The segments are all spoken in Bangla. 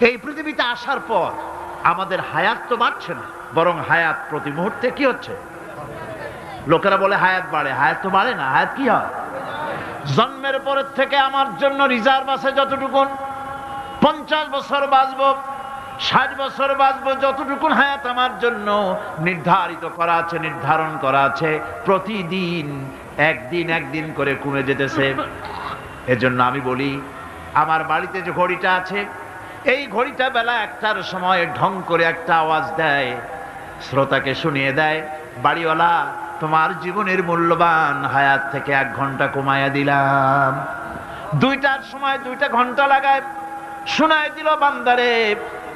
এই পৃথিবীতে আসার পর আমাদের হায়াত তো বাড়ছে না, বরং হায়াত প্রতি মুহূর্তে কি হচ্ছে? লোকেরা বলে হায়াত বাড়ে, হায়াত তো বাড়ে না। হায়াত কি হয়? জন্মের পরের থেকে আমার জন্য রিজার্ভ আছে যতটুকুন, 50 বছর বাঁচবো, 60 বছর বাঁচবো, যতটুকুন হায়াত আমার জন্য নির্ধারিত করা আছে, নির্ধারণ করা আছে, প্রতিদিন একদিন একদিন করে কমে যেতেছে। এজন্য আমি বলি, আমার বাড়িতে যে ঘড়িটা আছে, এই ঘড়িটা বেলা 1টার সময় ঢং করে একটা আওয়াজ দেয়, শ্রোতাকে শুনিয়ে দেয়, বাড়িওয়ালা তোমার জীবনের মূল্যবান হায়াত থেকে 1 ঘন্টা কমায়া দিলাম। 2টার সময় 2টা ঘন্টা লাগায় শোনায় দিল, বান্দারে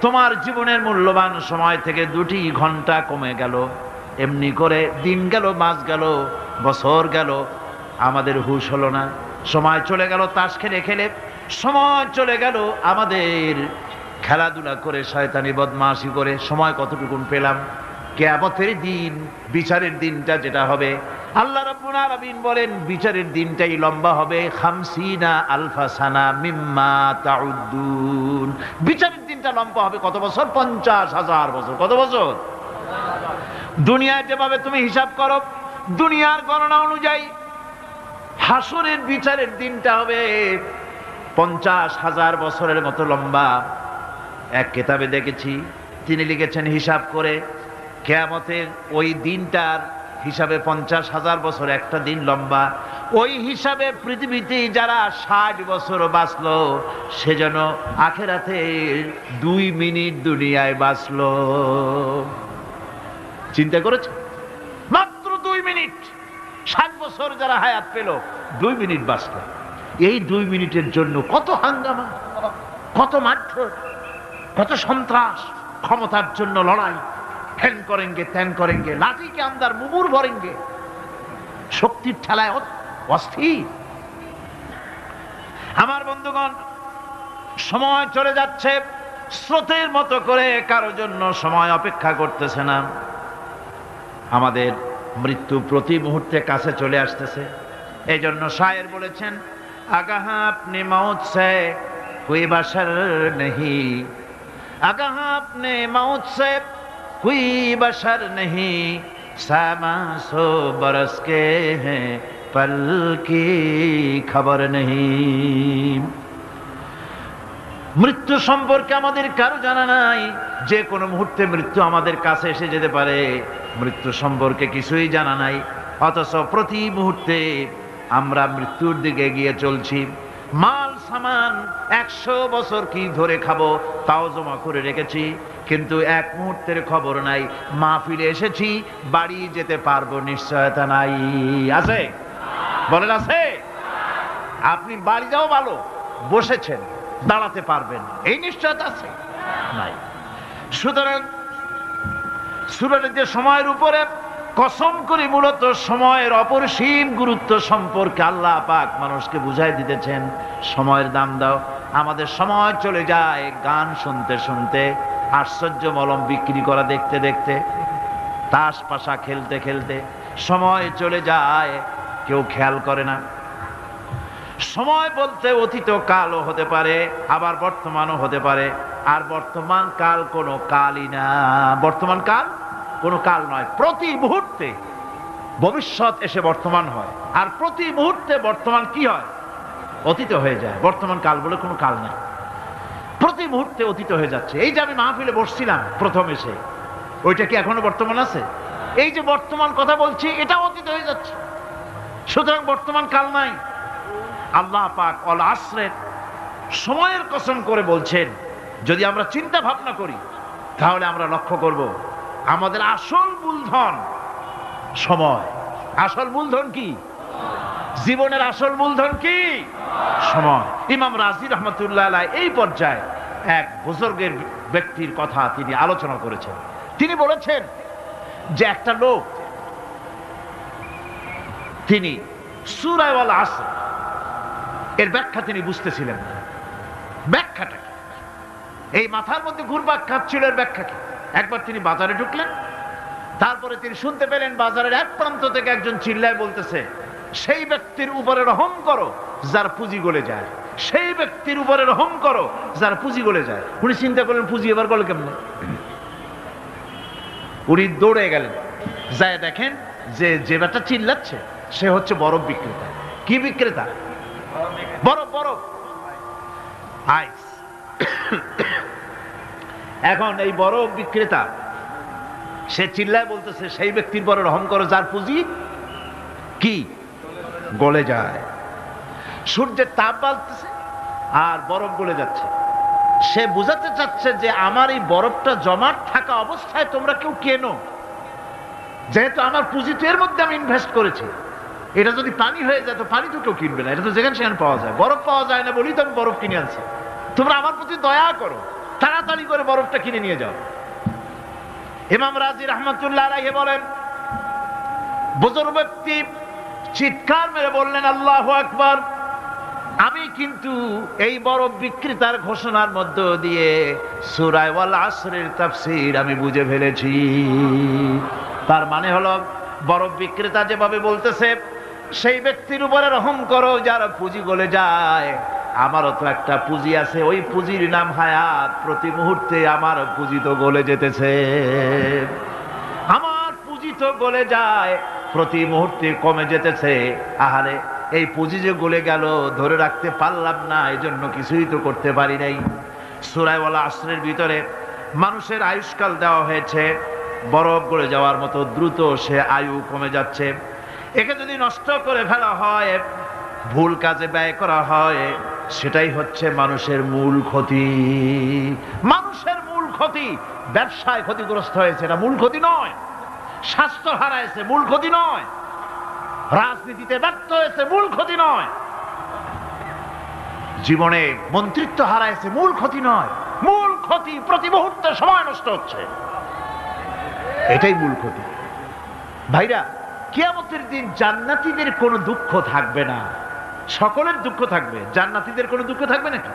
তোমার জীবনের মূল্যবান সময় থেকে 2টি ঘন্টা কমে গেল। এমনি করে দিন গেল, মাস গেল, বছর গেল, আমাদের হুঁশ হলো না। সময় চলে গেল তাস খেলে খেলে, সময় চলে গেল আমাদের খেলাধুলা করে, শয়তানি বদমাশি করে। সময় কতটুকুন পেলাম? কিয়ামতের দিন, বিচারের দিনটা যেটা হবে, আল্লাহ রাব্বুল আলামিন বলেন বিচারের দিনটাই লম্বা হবে 50 আলফা সানা মিম্মা তাউদ্দুন। বিচারের দিনটা লম্বা হবে কত বছর? 50,000 বছর। কত বছর? দুনিয়ায় যেভাবে তুমি হিসাব করো, দুনিয়ার গণনা অনুযায়ী হাসরের বিচারের দিনটা হবে 50,000 বছরের মতো লম্বা। এক কিতাবে দেখেছি, তিনি লিখেছেন হিসাব করে, কিয়ামতের ওই দিনটার হিসাবে 50,000 বছর একটা দিন লম্বা। ওই হিসাবে পৃথিবীতে যারা 60 বছর বাঁচলো, সেজন্য আখেরাতে 2 মিনিট দুনিয়ায় বাঁচলো। চিন্তা করেছে? মাত্র 2 মিনিট। 60 বছর যারা হায়াত পেল, 2 মিনিট বাঁচলো। এই 2 মিনিটের জন্য কত হাঙ্গামা, কত মারধর, কত সন্ত্রাস, ক্ষমতার জন্য লড়াই, হ্যান করেঙ্গে ত্যান করেঙ্গে, লাঠিকে আন্দার মুগুর ভরেঙ্গে, শক্তির ঠেলায় অস্থির। আমার বন্ধুগণ, সময় চলে যাচ্ছে স্রোতের মতো করে, কারোর জন্য সময় অপেক্ষা করতেছে না। আমাদের মৃত্যু প্রতি মুহূর্তে কাছে চলে আসতেছে। এই জন্য শায়ের বলেছেন, আগাহা আপনি মৌত সে কোই বাশার নেহি, আগাহা আপনি মৌত সে कोई बशर नहीं, सामा सो बरस के हैं पल की खबर नहीं। মৃত্যু সম্পর্কে আমাদের কারো জানা নাই। যে কোনো মুহূর্তে মৃত্যু আমাদের কাছে এসে যেতে পারে, মৃত্যু সম্পর্কে কিছুই জানা নাই। অথচ প্রতি মুহূর্তে আমরা মৃত্যুর দিকে এগিয়ে চলছি। মাল সামান 100 বছর কি ধরে খাবো তাও জমা করে রেখেছি, কিন্তু এক মুহূর্তের খবর নাই। মাহফিলে এসেছি, বাড়ি যেতে পারবো নিশ্চয়তা নাই। আছে? বলেন আছে? আপনি বাড়ি যাও ভালো, বসেছেন, দাঁড়াতে পারবেন, এই নিশ্চয়তা আছে? নাই। সুতরাং সূরাটিতে যে সময়ের উপরে কসম করে মূলত সময়ের অপরিসীম গুরুত্ব সম্পর্কে আল্লাহ পাক মানুষকে বুঝাই দিতেছেন। সময়ের দাম দাও। আমাদের সময় চলে যায় গান শুনতে শুনতে, আশ্চর্য মলম বিক্রি করা দেখতে দেখতে, তাস পাশা খেলতে খেলতে সময় চলে যায়, কেউ খেয়াল করে না। সময় বলতে অতীত কালও হতে পারে, আবার বর্তমানও হতে পারে। আর বর্তমান কাল কোনো কালই না। বর্তমান কাল কোনো কাল নয়। প্রতি মুহূর্তে ভবিষ্যৎ এসে বর্তমান হয়, আর প্রতি মুহূর্তে বর্তমান কি হয়? অতীত হয়ে যায়। বর্তমান কাল বলে কোনো কাল নাই। প্রতি মুহূর্তে অতীত হয়ে যাচ্ছে। এই যে আমি মাহফিলে বসছিলাম প্রথম এসে, ওইটা কি এখনো বর্তমান আছে? এই যে বর্তমান কথা বলছি, এটা অতীত হয়ে যাচ্ছে। সুতরাং বর্তমান কাল নাই। আল্লাহ পাক অল আসরের সময়ের কসম করে বলছেন। যদি আমরা চিন্তা ভাবনা করি, তাহলে আমরা লক্ষ্য করব আমাদের আসল মূলধন সময়। আসল মূলধন কি? জীবনের আসল মূলধন কি? সময়। ইমাম রাজি রহমতুল্লাহ আলাইহি এই পর্যায়ে এক বুজুর্গের ব্যক্তির কথা তিনি আলোচনা করেছেন। তিনি বলেছেন যে একটা লোক, তিনি সূরা আল আসর এর ব্যাখ্যা তিনি বুঝতেছিলেন না। ব্যাখ্যাটা কি? এই মাথার মধ্যে ঘুরপাক খাচ্ছিল এর ব্যাখ্যা কি? একবার তিনি বাজারে ঢুকলেন, তারপরে তিনি শুনতে পেলেন বাজারের এক প্রান্ত থেকে একজন চিল্লায় বলতেছে, সেই ব্যক্তির উপরে রহম করো যার পুঁজি গলে যায়, সেই ব্যক্তির উপরে রহম করো যার পুঁজি গলে যায়। উনি চিন্তা করলেন পুঁজি এবার গলে কেমনে, উনি দৌড়ে গেলেন, যায় দেখেন যে যে ব্যাটা চিল্লাচ্ছে সে হচ্ছে বরফ বিক্রেতা। কি বিক্রেতা? বরফ, বরফ, আইস। এখন এই বরফ বিক্রেতা সে চিল্লায় বলতেছে সেই ব্যক্তির পরে রহম করো যার পুঁজি কি গলে যায়। সূর্যের তাপ বাড়তেছে আর বরফ গলে যাচ্ছে। সে বুঝাতে চাচ্ছে যে আমার এই বরফটা জমাট থাকা অবস্থায় তোমরা কেউ কেনো, যেহেতু আমার পুঁজি তো এর মধ্যে আমি ইনভেস্ট করেছি। এটা যদি পানি হয়ে যায় তো পানি তো কেউ কিনবে না, এটা তো যেখানে সেখানে পাওয়া যায়। বরফ পাওয়া যায় না বলি তো আমি বরফ কিনে আনছি। তোমরা আমার প্রতি দয়া করো, তাড়াতাড়ি করে বরফটা কিনে নিয়ে যাও। ইমাম রাজি রহমতুল্লাহ আলাইহি বলেন, বুজুর্গ ব্যক্তি চিৎকার মেরে বললেন আল্লাহু আকবার, আমি কিন্তু এই বরফ বিক্রেতার ঘোষণার মধ্য দিয়ে সূরা ওয়াল আসরের তাফসীর আমি বুঝে ফেলেছি। তার মানে হলো বরফ বিক্রেতা যেভাবে বলতেছে সেই ব্যক্তির উপরে রহম করো যার পুঁজি গলে যায়, আমারও তো একটা পুঁজি আছে, ওই পুঁজির নাম হায়াত। প্রতি মুহূর্তে আমার পুঁজি তো গলে যেতেছে, আমার পুঁজি তো গলে যায়, প্রতি মুহূর্তে কমে যেতেছে। আহারে এই পুঁজি যে গলে গেল ধরে রাখতে পারলাম না, এই জন্য কিছুই তো করতে পারি নাই। সূরা ওয়াল আসরের ভিতরে মানুষের আয়ুষ্কাল দেওয়া হয়েছে, বরফ গলে যাওয়ার মতো দ্রুত সে আয়ু কমে যাচ্ছে। একে যদি নষ্ট করে ফেলা হয়, ভুল কাজে ব্যয় করা হয়, সেটাই হচ্ছে মানুষের মূল ক্ষতি। মানুষের মূল ক্ষতি। ব্যবসায় ক্ষতিগ্রস্ত হয়েছে, এটা মূল ক্ষতি নয়। স্বাস্থ্য হারাইছে, মূল ক্ষতি নয়। রাজনীতিতে ব্যর্থ হয়েছে, মূল ক্ষতি নয়। জীবনে মন্ত্রিত্ব হারাইছে, মূল ক্ষতি নয়। মূল ক্ষতি প্রতি মুহূর্তে সময় নষ্ট হচ্ছে, এটাই মূল ক্ষতি। ভাইরা, কিয়ামতের দিন জান্নাতীদের কোনো দুঃখ থাকবে না, সকলের দুঃখ থাকবে। জান্নাতীদের কোনো দুঃখ থাকবে নাকি?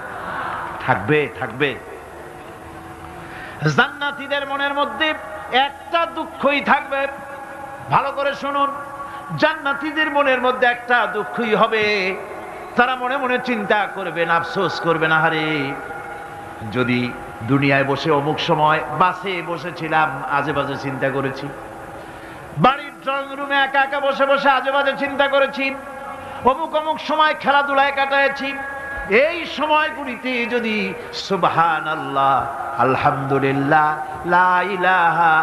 থাকবে, থাকবে। জান্নাতীদের মনের মধ্যে একটা দুঃখই থাকবে। ভালো করে শুনুন, জান্নাতীদের মনের মধ্যে একটা দুঃখই হবে। তারা মনে মনে চিন্তা করবেন, আফসোস করবেন, আহারে যদি দুনিয়ায় বসে অমুক সময় বাসে বসেছিলাম, আজে বাজে চিন্তা করেছি, বাড়ির ড্রয়িং রুমে একা একা বসে বসে আজে বাজে চিন্তা করেছি, অমুক অমুক সময় খেলাধুলায় কাটাইছি। এই সময়গুলিতে যদি সুবহানাল্লাহ, আলহামদুলিল্লাহ, লা ইলাহা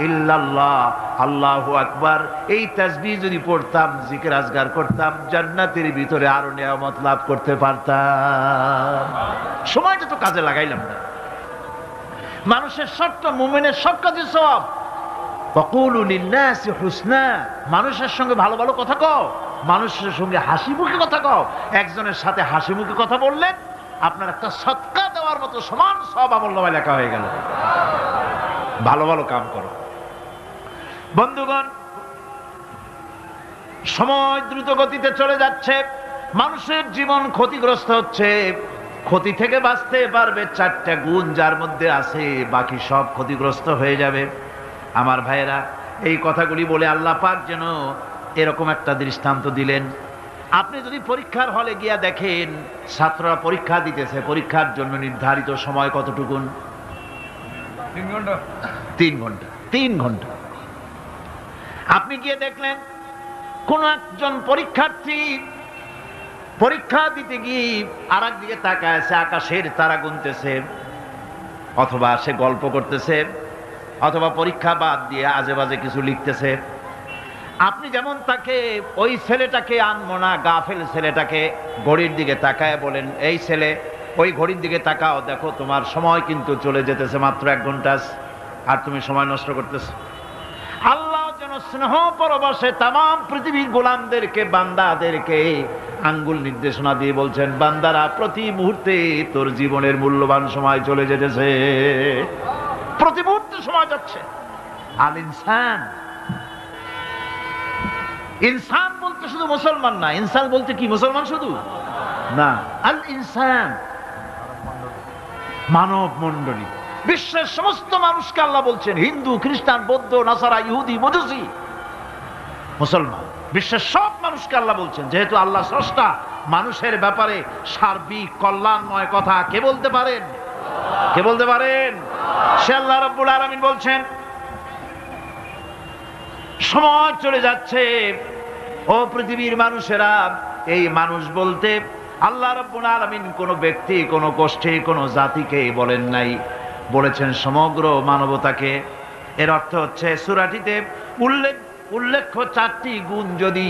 ইল্লাল্লাহ, আল্লাহু আকবার এই তাসবিহ যদি পড়তাম, জিকির আজগার করতাম, জান্নাতের ভিতরে আরো নিয়ামত লাভ করতে পারতাম। সময়টা তো কাজে লাগাইলাম না। মানুষের শর্ত, মুমিনের সব কাজে সওয়াব। ওয়াকুলু লিন্নাসি হুসনা, মানুষের সঙ্গে ভালো ভালো কথা কও, মানুষের সঙ্গে হাসি মুখে কথা কও। একজনের সাথে হাসি মুখে কথা বললেন, আপনার একটা সদকা দেওয়ার মতো সমান সওয়াব আমলনামায় লেখা হয়ে গেল। ভালো ভালো কাম করো। বন্ধুগণ, সময় দ্রুত গতিতে চলে যাচ্ছে, মানুষের জীবন ক্ষতিগ্রস্ত হচ্ছে। ক্ষতি থেকে বাঁচতে পারবে 4টা গুণ যার মধ্যে আছে, বাকি সব ক্ষতিগ্রস্ত হয়ে যাবে। আমার ভাইয়েরা, এই কথাগুলি বলে আল্লাহ পাক যেন এরকম একটা দৃষ্টান্ত দিলেন। আপনি যদি পরীক্ষার হলে গিয়া দেখেন ছাত্ররা পরীক্ষা দিতেছে, পরীক্ষার জন্য নির্ধারিত সময় কতটুকুন? 3 ঘন্টা। 3 ঘন্টা, 3 ঘন্টা। আপনি গিয়ে দেখলেন কোন একজন পরীক্ষার্থী পরীক্ষা দিতে গিয়ে আর একদিকে তাকায় আছে, আকাশের তারা গুনতেছে, অথবা সে গল্প করতেছে, অথবা পরীক্ষা বাদ দিয়ে আজে বাজে কিছু লিখতেছে। আপনি যেমন তাকে, ওই ছেলেটাকে আনবো না, গাফেল ছেলেটাকে ঘড়ির দিকে তাকায় বলেন, এই ছেলে ওই ঘড়ির দিকে তাকাও, দেখো তোমার সময় কিন্তু চলে যেতেছে, মাত্র 1 ঘন্টা, আর তুমি সময় নষ্ট করতেছো। আল্লাহ যেন স্নেহ পরবশে তামাম পৃথিবীর গোলামদেরকে, বান্দাদেরকে আঙ্গুল নির্দেশনা দিয়ে বলছেন, বান্দারা প্রতি মুহূর্তে তোর জীবনের মূল্যবান সময় চলে যেতেছে, প্রতি মুহূর্তে সময় যাচ্ছে। আল ইনসান, ইনসান বলতে শুধু মুসলমান না, ইনসান বলতে কি মুসলমান শুধু না, আল ইনসান মানব মণ্ডলী, বিশ্বের সমস্ত মানুষকে আল্লাহ বলছেন, হিন্দু, খ্রিস্টান, বৌদ্ধ, নাসারা, ইহুদি, মজুসি, মুসলমান, বিশ্বের সব মানুষকে আল্লাহ বলছেন। যেহেতু আল্লাহ স্রষ্টা, মানুষের ব্যাপারে সার্বিক কল্যাণময় কথা কে বলতে পারেন? কে বলতে পারেন? সে আল্লাহ রাব্বুল আলামিন বলছেন, সময় চলে যাচ্ছে ও পৃথিবীর মানুষেরা, এই মানুষ বলতে আল্লাহ রাব্বুল আলামিন কোন ব্যক্তি, কোন গোষ্ঠী, কোন জাতিকে বলেন নাই, বলেছেন সমগ্র মানবতাকে। এর অর্থ হচ্ছে সূরাটিতে উল্লেখ্য 4টি গুণ যদি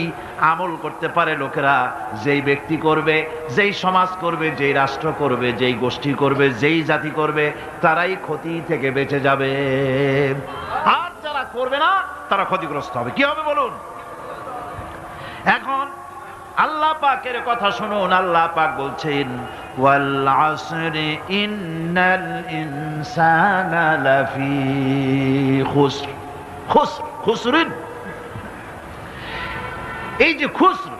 আমল করতে পারে লোকেরা, যেই ব্যক্তি করবে, যেই সমাজ করবে, যেই রাষ্ট্র করবে, যেই গোষ্ঠী করবে, যেই জাতি করবে, তারাই ক্ষতি থেকে বেঁচে যাবে। আর যারা করবে না তারা ক্ষতিগ্রস্ত হবে। কি হবে বলুন? এখন আল্লাহ পাকের কথা শুনুন। আল্লাহ পাক বলছেন, ওয়াল আসরি ইন্নাল ইনসানা লাফি খুসর। খুসরিন, এই যে খুসর,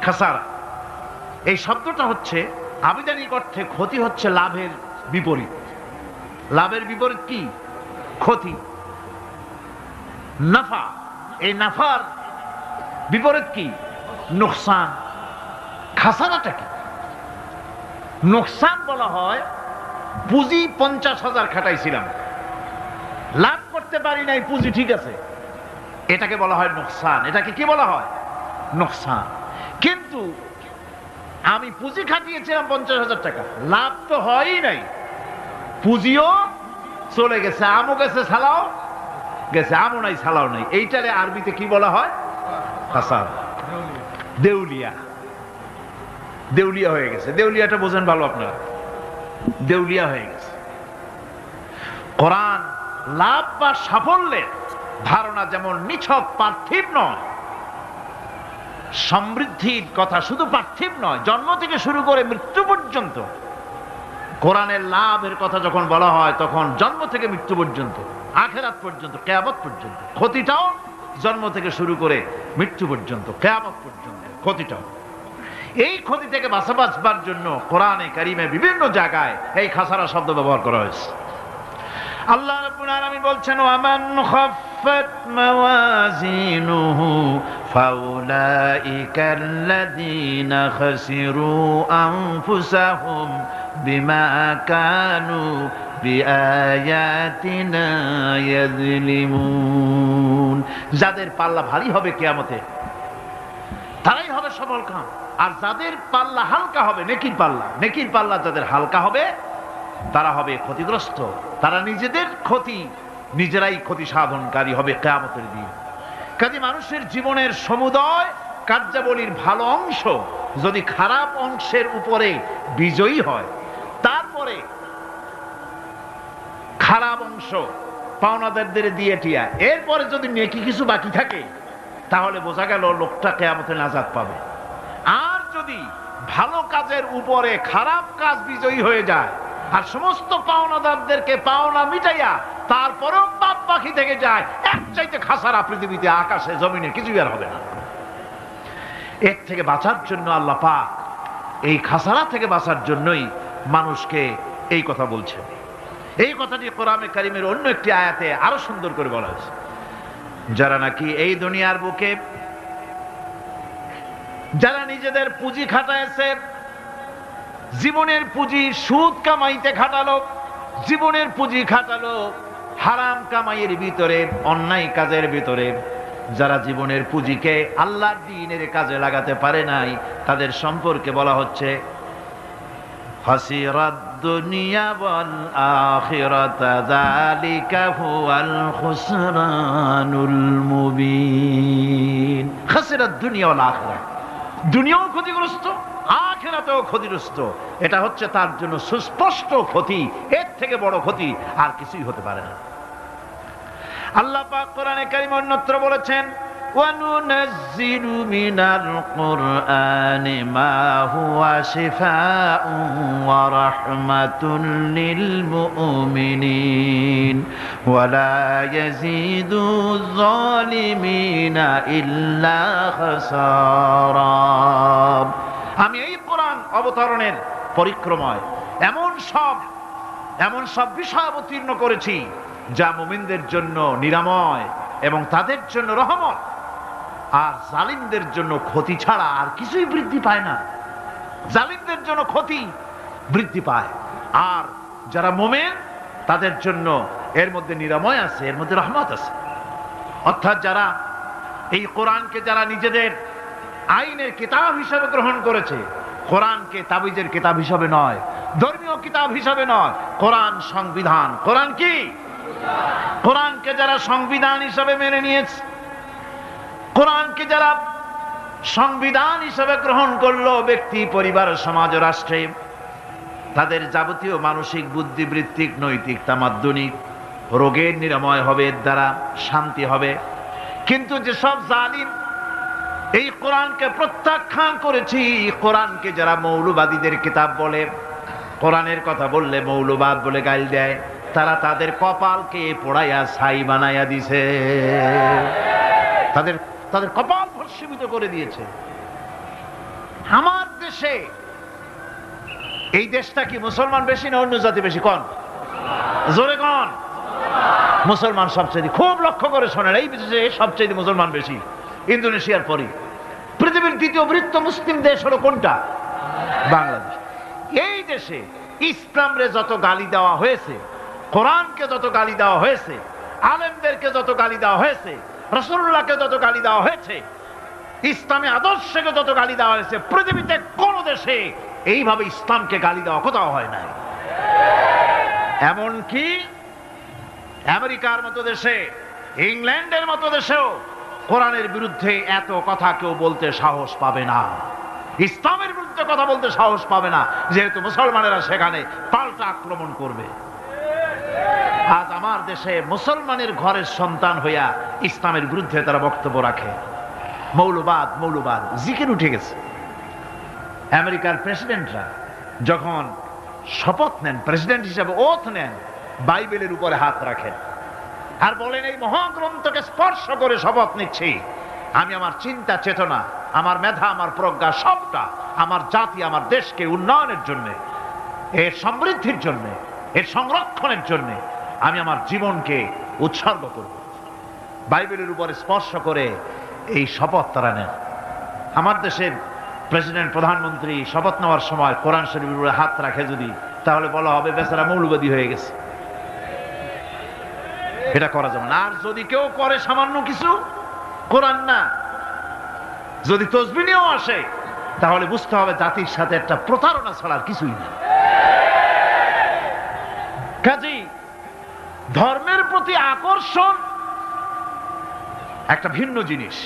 খাসারা, এই শব্দটা হচ্ছে আবিধানিক অর্থে ক্ষতি হচ্ছে লাভের বিপরীত। লাভের বিপরীত কি? ক্ষতি। নাফা, এই নাফার বিপরীত কি? নোকসান। খাসারাটা কি? নোকসান বলা হয় পুঁজি 50,000 খাটাইছিলাম, লাভ করতে পারি নাই, পুঁজি ঠিক আছে, এটাকে বলা হয় নোকসান। এটাকে কি বলা হয়? নোকসান। কিন্তু আমি পুঁজি খাটিয়েছিলাম 50,000 টাকা, লাভ তো হয়ই নাই, পুঁজিও চলে গেছে, আমও গেছে, সালাও গেছে, আমও নাই, সালাও নাই। এইটারে আরবিতে কি বলা হয়? খাসার। দেউলিয়া। দেউলিয়া হয়ে গেছে। দেউলিয়াটা বোঝেন ভালো আপনারা, দেউলিয়া হয়ে গেছে। কোরআন লাভ বা সাফল্যের ধারণা যেমন নিছক পার্থিব নয়, সমৃদ্ধির কথা শুধু পার্থিব নয়, জন্ম থেকে শুরু করে মৃত্যু পর্যন্ত কোরআনের লাভের কথা যখন বলা হয় তখন জন্ম থেকে মৃত্যু পর্যন্ত, আখিরাত পর্যন্ত, কিয়ামত পর্যন্ত। ক্ষতিটাও জন্ম থেকে শুরু করে মৃত্যু পর্যন্ত, কিয়ামত পর্যন্ত ক্ষতিটাও। এই ক্ষতি থেকে বাঁচবার জন্য কোরআনে কারিমে বিভিন্ন জায়গায় এই খাসারা শব্দ ব্যবহার করা হয়েছে। আল্লাহ রাব্বুল আলামিন বলছেন, ওয়ামান খাফফাত মাওয়াজিনুহু ফাউলাইকাল্লাযীনা খাসিরু আনফুসাহুম বিমা কানু বিআয়াতিনা ইয়াযলিমুন। যাদের পাল্লা ভারী হবে কিয়ামতে তারাই হবে সফলকাম, আর যাদের পাল্লা হালকা হবে, নেকির পাল্লা যাদের হালকা হবে তারা হবে ক্ষতিগ্রস্ত। তারা নিজেরাই ক্ষতি সাধনকারী হবে কিয়ামতের দিন। কাজে মানুষের জীবনের সমুদয় কার্যাবলীর ভালো অংশ যদি খারাপ অংশের উপরে বিজয়ী হয়, তারপরে খারাপ অংশ পাওনাদারদের দিয়ে টিয়া, এরপরে যদি নেকি কিছু বাকি থাকে, তাহলে বোঝা গেল লোকটা কিয়ামতে নাজাত পাবে। আর যদি ভালো কাজের উপরে খারাপ কাজ বিজয়ী হয়ে যায় আর সমস্ত পাওনাদারদেরকে পাওনা মিটাইয়া তারপরেও পাপ বাকি থেকে যায়, এক চাইতে খাসারা পৃথিবীতে, আকাশে, জমিনে কিছুই আর হবে না। এর থেকে বাঁচার জন্য আল্লাহ পাক এই খাসারা থেকে বাঁচার জন্যই মানুষকে এই কথা বলছেন। এই কথাটি কোরআনে কারিমের অন্য একটি আয়াতে আরো সুন্দর করে বলা হয়েছে, যারা নাকি এই দুনিয়ার বুকে যারা নিজেদের পুঁজি খাটাইছে, জীবনের পুঁজি সুদ কামাইতে খাটালো, জীবনের পুঁজি খাটালো হারাম কামাইয়ের ভিতরে, অন্যায় কাজের ভিতরে, যারা জীবনের পুঁজিকে আল্লাহর দ্বীনের কাজে লাগাতে পারে নাই, তাদের সম্পর্কে বলা হচ্ছে হাসিরাদ দুনিয়া ওয়াল আখিরাতা যালিকা হুয়াল খুসরানুল মুবিন। হাসিরাদ দুনিয়া ওয়াল আখিরাত, দুনিয়াও ক্ষতিগ্রস্ত, আখিরাতেও ক্ষতিগ্রস্ত। এটা হচ্ছে তার জন্য সুস্পষ্ট ক্ষতি, এর থেকে বড় ক্ষতি আর কিছুই হতে পারে না। আল্লাহ পাক কোরআনে কারীমে অন্যত্র বলেছেন, وَنُنَزِّلُ مِنَ الْقُرْآنِ مَا هُوَ شِفَاءٌ وَرَحْمَةٌ لِّلْمُؤْمِنِينَ وَلَا يَزِيدُ الظَّالِمِينَ إِلَّا خَسَارًا। আমি এই কোরআন অবতরণের পরিক্রমায় এমন সব বিষয় অবতীর্ণ করেছি যা মুমিনদের জন্য নিরাময় এবং তাদের জন্য রহমত, আর জালিমদের জন্য ক্ষতি ছাড়া আর কিছুই বৃদ্ধি পায় না। জালিমদের জন্য ক্ষতি বৃদ্ধি পায়। আর যারা মুমিন তাদের জন্য এর মধ্যে নিরাময় আছে, এর মধ্যে রহমত আছে। অর্থাৎ যারা এই কোরআনকে যারা নিজেদের আইনের কিতাব হিসাবে গ্রহণ করেছে, কোরআনকে তাবিজের কিতাব হিসাবে নয়, ধর্মীয় কিতাব হিসাবে নয়, কোরআন সংবিধান। কোরআন কি? কোরআনকে যারা সংবিধান হিসাবে মেনে নিয়েছে, কোরআনকে যারা সংবিধান হিসাবে গ্রহণ করলো, ব্যক্তি, পরিবার, সমাজ, রাষ্ট্রে তাদের যাবতীয় মানসিক, বুদ্ধিবৃত্তিক, নৈতিক, তামাদ্দুনিক রোগের নিরাময় হবে, এর দ্বারা শান্তি হবে। কিন্তু যেসব জালিম এই কোরআনকে প্রত্যাখ্যান করেছি, কোরআনকে যারা মৌলবাদীদের কিতাব বলে, কোরআনের কথা বললে মৌলবাদ বলে গাইল দেয়, তারা তাদের কপালকে পোড়াইয়া ছাই বানাইয়া দিছে, তাদের তাদের কপাল ভস্মীভূত করে দিয়েছে। আমার দেশে, এই দেশটা কি মুসলমান বেশি না অন্য জাতি বেশি? কোন? জোরে কোন? মুসলমান সবচেয়ে। খুব লক্ষ্য করে শোনেন, এই দেশে সবচেয়ে মুসলমান বেশি, ইন্দোনেশিয়ার পরে। পৃথিবীর দ্বিতীয় বৃহত্তম মুসলিম দেশ হলো কোনটা? বাংলাদেশ। এই দেশে ইসলামরে যত গালি দেওয়া হয়েছে, কোরআনকে যত গালি দেওয়া হয়েছে, আলেমদেরকে যত গালি দেওয়া হয়েছে, রাসূলুল্লাহকে যত গালি দেওয়া হয়েছে, ইসলামী আদর্শকে যত গালি দেওয়া হয়েছে, পৃথিবীতে কোন দেশে এইভাবে ইসলামকে গালি দেওয়া কোথাও হয় নাই। এমনকি আমেরিকার মতো দেশে, ইংল্যান্ডের মতো দেশেও কোরআনের বিরুদ্ধে এত কথা কেউ বলতে সাহস পাবে না, ইসলামের বিরুদ্ধে কথা বলতে সাহস পাবে না, যেহেতু মুসলমানেরা সেখানে পাল্টা আক্রমণ করবে। আজ আমার দেশে মুসলমানের ঘরের সন্তান হইয়া ইসলামের বিরুদ্ধে তারা বক্তব্য রাখে। মৌলবাদ, মৌলবাদ জিকির উঠে গেছে। আমেরিকার প্রেসিডেন্টরা যখন শপথ নেন, প্রেসিডেন্ট হিসাবে ওথ নেন, বাইবেলের উপরে হাত রাখেন আর বলেন, এই মহাগ্রন্থকে স্পর্শ করে শপথ নিচ্ছি, আমি আমার চিন্তা চেতনা, আমার মেধা, আমার প্রজ্ঞা সবটা আমার জাতি, আমার দেশকে উন্নয়নের জন্য, এর সমৃদ্ধির জন্য, এর সংরক্ষণের জন্য আমি আমার জীবনকে উৎসর্গ করব। বাইবেলের উপরে স্পর্শ করে এই শপথ তারা নেন। আমার দেশের প্রেসিডেন্ট, প্রধানমন্ত্রী শপথ নেওয়ার সময় কোরআন শরীফের উপরে হাত রাখে যদি, তাহলে বলা হবে বেচারা মৌলবাদী হয়ে গেছে। এটা করা যাবে না। আর যদি কেউ করে সামান্য কিছু, কোরআন না, যদি তসবিহ নিয়েও আসে, তাহলে বুঝতে হবে জাতির সাথে একটা প্রতারণা ছাড়ার কিছুই না। কাজেই ধর্মের প্রতি আকর্ষণ একটা ভিন্ন জিনিস,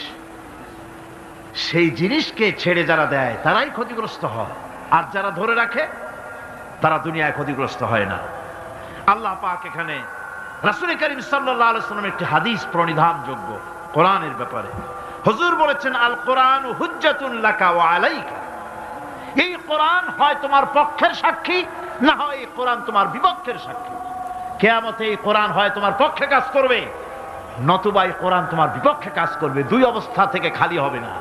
সেই জিনিসকে ছেড়ে যারা দেয় তারাই ক্ষতিগ্রস্ত হয়, আর যারা ধরে রাখে তারা দুনিয়ায় ক্ষতিগ্রস্ত হয় না। আল্লাহ পাক এখানে রাসূল করিম সাল্লাল্লাহু আলাইহি ওয়াসাল্লামের একটি হাদিস প্রণিধানযোগ্য কোরআনের ব্যাপারে। হুজুর বলেছেন, আল কোরআন হুজ্জাতুন লাকা ওয়া আলাইকা। এই কোরআন হয় তোমার পক্ষের সাক্ষী, না হয় এই কোরআন তোমার বিপক্ষের সাক্ষী। কিয়ামতে এই কোরআন হয় তোমার পক্ষে কাজ করবে, নতুবা এই কোরআন তোমার বিপক্ষে কাজ করবে। দুই অবস্থা থেকে খালি হবে না।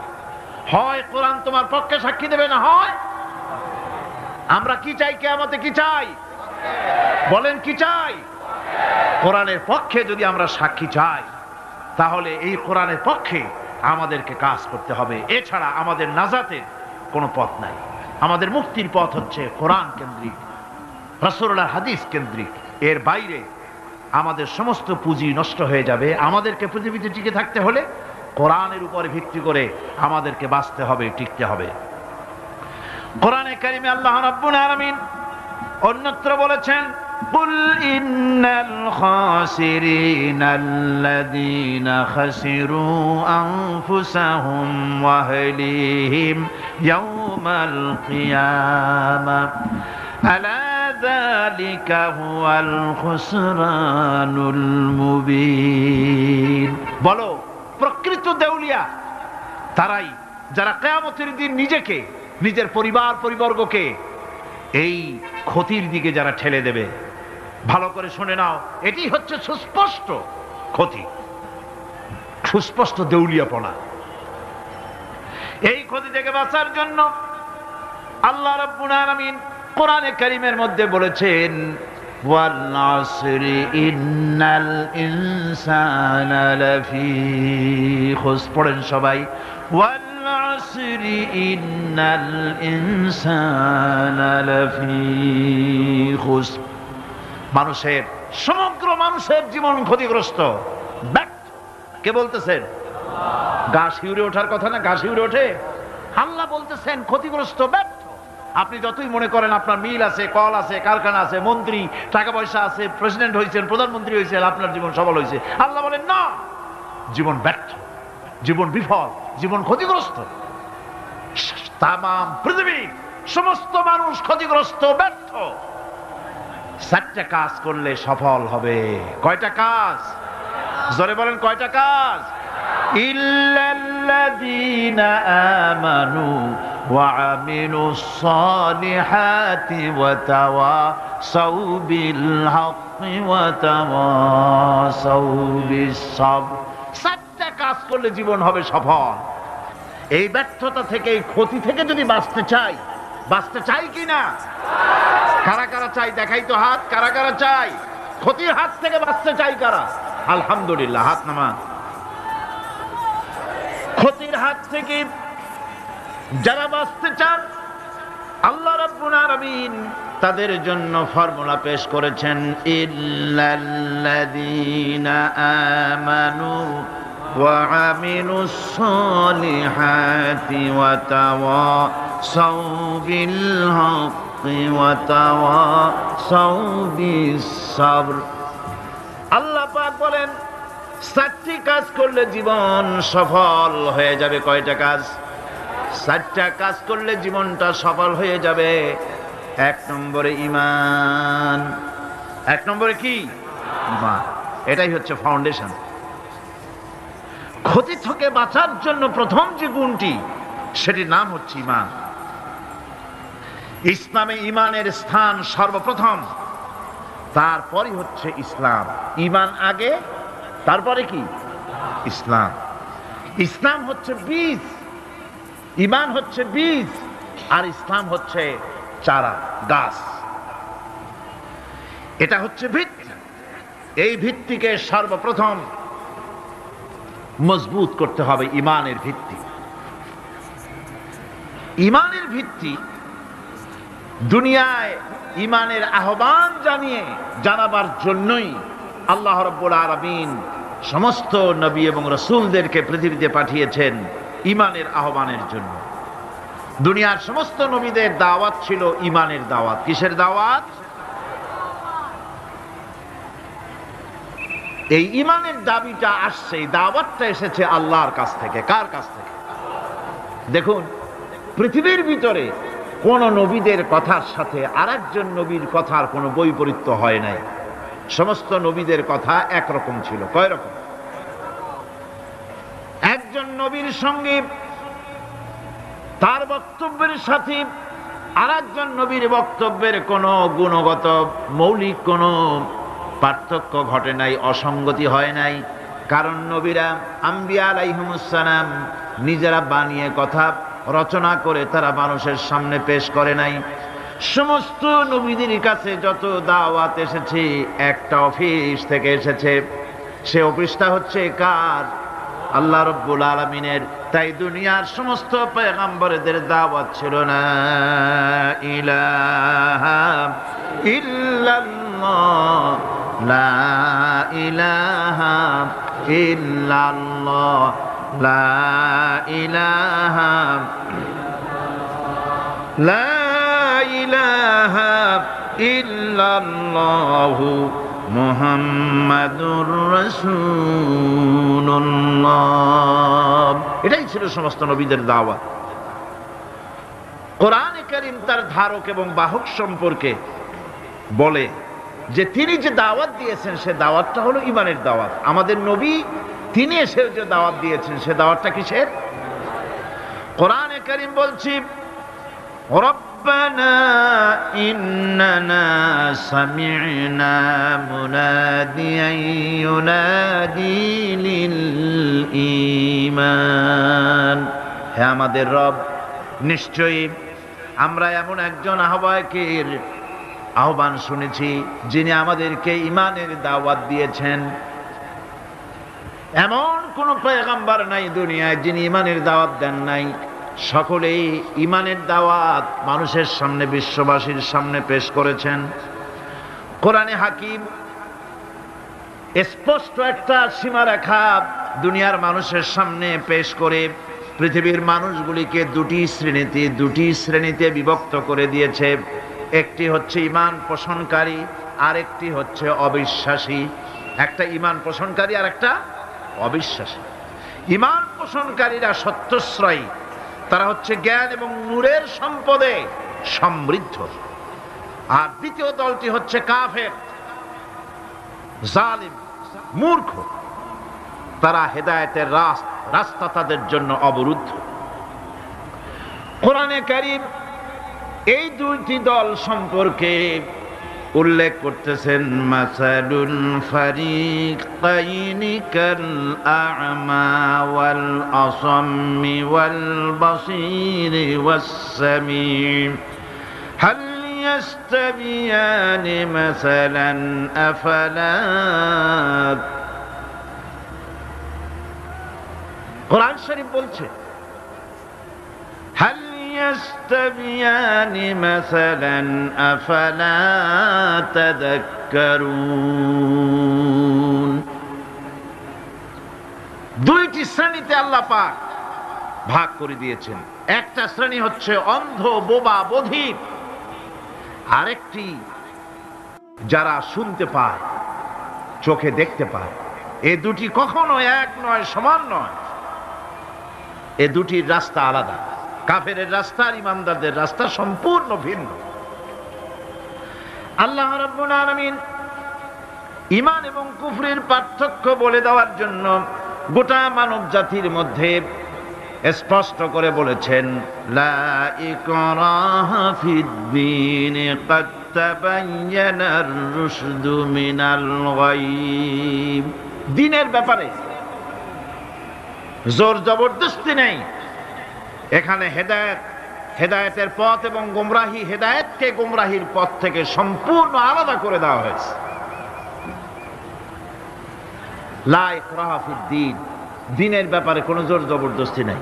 হয় কোরআন তোমার পক্ষে সাক্ষী দেবে, না হয় আমরা কি চাই? কিয়ামতে কি চাই? বলেন কি চাই? কোরআনের পক্ষে যদি আমরা সাক্ষী চাই, তাহলে এই কোরআনের পক্ষে আমাদেরকে কাজ করতে হবে। এছাড়া আমাদের নাজাতের কোনো পথ নাই। আমাদের মুক্তির পথ হচ্ছে কোরআন কেন্দ্রিক, রাসূলুল্লাহর হাদিস কেন্দ্রিক। এর বাইরে আমাদের সমস্ত পুঁজি নষ্ট হয়ে যাবে। আমাদেরকে পৃথিবীতে টিকে থাকতে হলে কোরআনের উপরে ভিত্তি করে আমাদেরকে বাঁচতে হবে, টিকতে হবে। কোরআনে কারিমে আল্লাহ রাব্বুল আলামিন অন্যত্র বলেছেন, কুল ইন্নাল খাসিরিনাল্লাযীনা খাসিরু আনফুসাহুম ওয়া আহলিহিম ইয়াওমাল কিয়ামাহ আলা যালিকা হুয়াল খুসরানুল মুবিন। বলো, প্রকৃত দেউলিয়া তারাই যারা কিয়ামতের দিন নিজেকে, নিজের পরিবার পরিবর্গকে এই ক্ষতির দিকে যারা ঠেলে দেবে। ভালো করে শুনে নাও, এটি হচ্ছে সুস্পষ্ট ক্ষতি, সুস্পষ্ট দেউলিয়াপনা। এই ক্ষতি থেকে বাঁচার জন্য আল্লাহ রাব্বুল আলামিন কোরআনে কারীমের মধ্যে বলেছেন, ওয়াল আসরি ইন্নাল ইনসানা লাফি খুসর। পড়েন সবাই, ওয়াল العصر إن الإنسان لفي خسر মানুষের সমগ্র মানুষের জীবন ক্ষতিগ্রস্ত ব্যর্থ কে বলতেছেন গা শিউরে ওঠার কথা না গা শিউরে ওঠে আল্লাহ বলতেছেন ক্ষতিগ্রস্ত ব্যর্থ আপনি যতই মনে করেন আপনার মিল আছে কল আছে কারখানা আছে মন্ত্রী টাকা পয়সা আছে প্রেসিডেন্ট হয়েছেন প্রধানমন্ত্রী হয়েছেন আপনার জীবন সফল হয়েছে আল্লাহ বলেন না জীবন ব্যর্থ জীবন বিফল জীবন ক্ষতিগ্রস্ত তাম পৃথিবীর সমস্ত মানুষ ক্ষতিগ্রস্ত ব্যর্থ চারটা কাজ করলে সফল হবে কয়টা কাজ জোরে বলেন কয়টা কাজ ইল্লাল্লাযীনা আমানু ওয়া আমিলুস সালিহাতি ওয়া তাওয়াসাউ বিল হাক্কি ওয়া তাওয়াসাউ বিস সাবর চারটা কাজ করলে জীবন হবে সফল এই ব্যর্থতা থেকে এই ক্ষতি থেকে যদি বাঁচতে চাই কিনা কারা কারা চাই দেখাই তো হাত কারা কারা চাই ক্ষতির হাত থেকে বাঁচতে চাই কারা আলহামদুলিল্লাহ হাত নামা ক্ষতির হাত থেকে যারা বাঁচতে চান আল্লাহ রাব্বুল আলামিন তাদের জন্য ফর্মুলা পেশ করেছেন ইল্লাল্লাযীনা আমানু ওয়া আমিলুস সালিহাতি ওয়া তাওয়াসাউ বিল হাক্কি ওয়া তাওয়াসাউ বিস সাবর আল্লাহ পাক বলেন চারটি কাজ করলে জীবন সফল হয়ে যাবে কয়টা কাজ চারটা কাজ করলে জীবনটা সফল হয়ে যাবে এক নম্বরে ঈমান এক নম্বরে কি ঈমান এটাই হচ্ছে ফাউন্ডেশন ক্ষতি থেকে বাঁচার জন্য প্রথম যে গুণটি সেটির নাম হচ্ছে ঈমান ইসলামে ঈমানের স্থান সর্বপ্রথম তারপরই হচ্ছে ইসলাম ঈমান আগে তারপরে কি ইসলাম ইসলাম হচ্ছে বীজ ঈমান হচ্ছে বীজ আর ইসলাম হচ্ছে চারা গাছ এটা হচ্ছে ভিত্তি এই ভিত্তিকে সর্বপ্রথম মজবুত করতে হবে ঈমানের ভিত্তি ঈমানের ভিত্তি দুনিয়ায় ঈমানের আহ্বান জানাবার জন্যই আল্লাহ রাব্বুল আলামিন সমস্ত নবী এবং রাসূলদেরকে পৃথিবীতে পাঠিয়েছেন ঈমানের আহ্বানের জন্য দুনিয়ার সমস্ত নবীদের দাওয়াত ছিল ঈমানের দাওয়াত কিসের দাওয়াত এই ঈমানের দাবিটা আসছে এই দাওয়াতটা এসেছে আল্লাহর কাছ থেকে কার কাছ থেকে দেখুন পৃথিবীর ভিতরে কোন নবীদের কথার সাথে আরেকজন নবীর কথার কোনো বৈপরীত্য হয় নাই সমস্ত নবীদের কথা একরকম ছিল কয় রকম একজন নবীর সঙ্গে তার বক্তব্যের সাথে আরেকজন নবীর বক্তব্যের কোনো গুণগত মৌলিক কোনো পার্থক্য ঘটে নাই অসঙ্গতি হয় নাই কারণ নবীরা আম্বিয়া আলাইহিমুস সালাম নিজেরা বানিয়ে কথা রচনা করে তারা মানুষের সামনে পেশ করে নাই সমস্ত নবীদের কাছে যত দাওয়াত এসেছে একটা অফিস থেকে এসেছে সে অফিসটা হচ্ছে কার আল্লাহ রাব্বুল আলামিনের তাই দুনিয়ার সমস্ত পয়গম্বরদের দাওয়াত ছিল না ইলাহা ইল্লাল্লাহ লা ইলাহা ইল্লাল্লাহ লা ইলাহা লা ইলাহা ইল্লাল্লাহু মুহাম্মাদুর রাসূলুল্লাহ এটাই ছিল সমস্ত নবীদের দাওয়াত কোরআনে কারীম তার ধারক এবং বাহক সম্পর্কে বলে যে তিনি যে দাওয়াত দিয়েছেন সে দাওয়াতটা হলো ঈমানের দাওয়াত আমাদের নবী তিনি এসে যে দাওয়াত দিয়েছেন সে দাওয়াতটা কিসের কোরআনে কারীম বলছি ربنا إننا سمعنا مناديا ينادي للإيمان হে আমাদের রব নিশ্চয়ই আমরা এমন একজন আহ্বায়কের আহ্বান শুনেছি যিনি আমাদেরকে ঈমানের দাওয়াত দিয়েছেন এমন কোন পয়গম্বর নাই দুনিয়ায় যিনি ঈমানের দাওয়াত দেন নাই সকলেই ঈমানের দাওয়াত মানুষের সামনে, বিশ্ববাসীর সামনে পেশ করেছেন। কোরআনে হাকিম স্পষ্ট একটা সীমারেখা দুনিয়ার মানুষের সামনে পেশ করে পৃথিবীর মানুষগুলিকে দুটি শ্রেণীতে বিভক্ত করে দিয়েছে। একটি হচ্ছে ঈমান পোষণকারী, আরেকটি হচ্ছে অবিশ্বাসী। একটা ঈমান পোষণকারী আর একটা অবিশ্বাসী। ঈমান পোষণকারীরা সত্যশ্রয়ী, তারা হচ্ছে জ্ঞান এবং নূরের সম্পদে সমৃদ্ধ। আর দ্বিতীয় দলটি হচ্ছে কাফের, জালিম, মূর্খ। তারা হেদায়েতের রাস্তা তাদের জন্য অবরুদ্ধ। কোরআনে কারীম এই দুইটি দল সম্পর্কে উল্লেখ করতেছেন, মাসালুল ফারিকাইনি কাল আ'মা ওয়াল আসাম্মি ওয়াল বাসীরি ওয়াস সামীম হাল ইয়াস্তাবিয়ানি মাসালান আফালা। কোরআন শরীফ বলছে, হাল ইয়াস্তাবিয়ানি মাসালান আফালা তাযাক্কারুন। দুইটি শ্রেণীতে আল্লাহ পাক ভাগ করে দিয়েছেন। একটা শ্রেণী হচ্ছে অন্ধ, বোবা, বধির। আরেকটি যারা শুনতে পায়, চোখে দেখতে পায়। এ দুটি কখনো এক নয়, সমান নয়। এ দুটির রাস্তা আলাদা। কাফেরের রাস্তা আর ইমানদারদের রাস্তা সম্পূর্ণ ভিন্ন। আল্লাহ রাব্বুল আলামিন ঈমান এবং কুফরের পার্থক্য বলে দেওয়ার জন্য গোটা মানব জাতির মধ্যে স্পষ্ট করে বলেছেন, লা ইকরাহা ফিদ-দীন ক্বাদ তাবায়্যানার রুশদু মিনাল গায়ব। দ্বীনের ব্যাপারে জোর জবরদস্তি নেই। এখানে হেদায়েতের পথ এবং গোমরাহি, হেদায়েতকে গোমরাহির পথ থেকে সম্পূর্ণ আলাদা করে দেওয়া হয়েছে। লা ইকরাহা ফিদ-দীন, দ্বীনের ব্যাপারে কোনো জোর জবরদস্তি নেই।